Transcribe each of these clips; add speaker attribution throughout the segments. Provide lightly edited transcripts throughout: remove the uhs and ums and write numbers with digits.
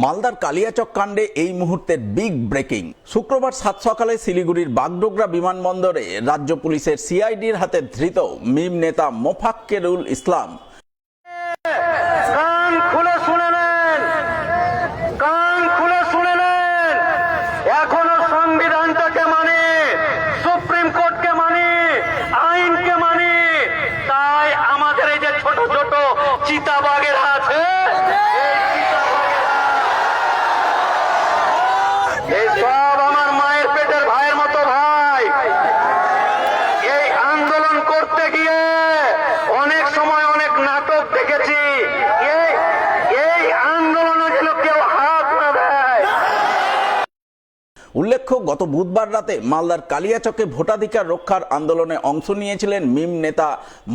Speaker 1: মালদার কালিয়াচক কাণ্ডে এই মুহূর্তের বিগ ব্রেকিং। শুক্রবার সাত সকালে শিলিগুড়ির বাগডোগরা বিমানবন্দরে রাজ্য পুলিশের সিআইডির হাতে ধৃত মিম নেতা মোফাক্কেরুল ইসলাম।
Speaker 2: এখনো সংবিধানটাকে মানে, সুপ্রিম কোর্টকে মানে, আইনকে মানে। তাই আমাদের এই যে ছোট ছোট চিতাবাঘেরা আছে, এই সব আমার মায়ের পেটের ভাইয়ের মতো ভাই। এই আন্দোলন করতে গিয়ে অনেক সময় অনেক নাটক দেখেছি। এই আন্দোলনে যেন কেউ হাত না দেয়।
Speaker 1: উল্লেখ্য, গত বুধবার রাতে মালদার কালিয়াচকে ভোটাধিকার রক্ষার আন্দোলনে অংশ নিয়েছিলেন মিম নেতা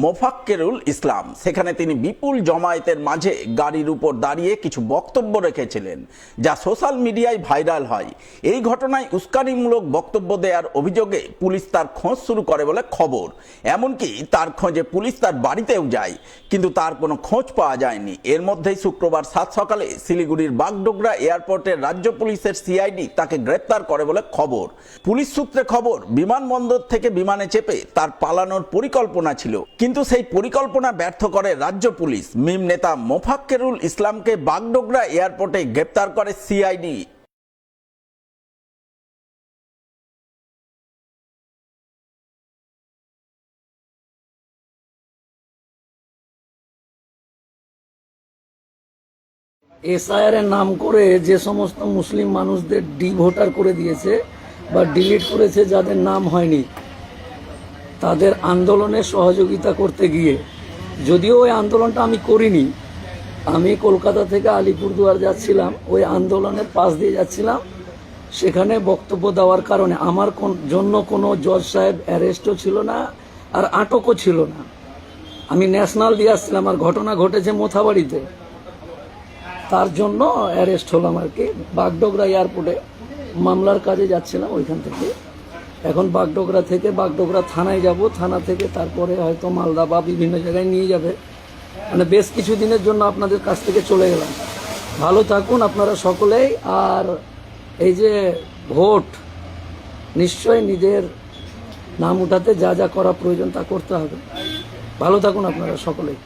Speaker 1: মোফাক্কেরুল ইসলাম। সেখানে তিনি বিপুল জমায়েতের মাঝে গাড়ির উপর দাঁড়িয়ে কিছু বক্তব্য রেখেছিলেন, যা সোশ্যাল মিডিয়ায় ভাইরাল হয়। এই ঘটনায় উস্কানিমূলক বক্তব্য দেওয়ার অভিযোগে পুলিশ তার খোঁজ শুরু করে বলে খবর। এমনকি তার খোঁজে পুলিশ তার বাড়িতেও যায়, কিন্তু তার কোনো খোঁজ পাওয়া যায়নি। এর মধ্যেই শুক্রবার সাত সকালে শিলিগুড়ির বাগডোগরা এয়ারপোর্টের রাজ্য পুলিশের সিআইডি তাকে গ্রেপ্তার করে বলে খবর। পুলিশ সূত্রে খবর, বিমানবন্দর থেকে বিমানে চেপে তার পালানোর পরিকল্পনা ছিল, কিন্তু সেই পরিকল্পনা ব্যর্থ করে রাজ্য পুলিশ। মিম নেতা মোফাক্কেরুল ইসলামকে বাগডোগরা এয়ারপোর্টে গ্রেপ্তার করে সিআইডি।
Speaker 3: এসআইআর এর নাম করে যে সমস্ত মুসলিম মানুষদের ডিভোটার করে দিয়েছে বা ডিলিট করেছে, যাদের নাম হয়নি, তাদের আন্দোলনে সহযোগিতা করতে গিয়ে, যদিও ওই আন্দোলনটা আমি করিনি, আমি কলকাতা থেকে আলিপুরদুয়ার যাচ্ছিলাম, ওই আন্দোলনের পাশ দিয়ে যাচ্ছিলাম, সেখানে বক্তব্য দেওয়ার কারণে আমার জন্য কোনো জজ সাহেব অ্যারেস্টও ছিল না আর আটকও ছিল না। আমি ন্যাশনাল দিয়ে আসছিলাম, আর ঘটনা ঘটেছে মোথাবাড়িতে, তার জন্য অ্যারেস্ট হলাম আর কি। বাগডোগরা এয়ারপোর্টে মামলার কাজে যাচ্ছিলাম ওইখান থেকে। এখন বাগডোগরা থেকে বাগডোগরা থানায় যাব, থানা থেকে তারপরে হয়তো মালদা বা বিভিন্ন জায়গায় নিয়ে যাবে। মানে বেশ কিছু দিনের জন্য আপনাদের কাছ থেকে চলে গেলাম। ভালো থাকুন আপনারা সকলেই। আর এই যে ভোট, নিশ্চয়ই নিজের নাম উঠাতে যা যা করা প্রয়োজন তা করতে হবে। ভালো থাকুন আপনারা সকলেই।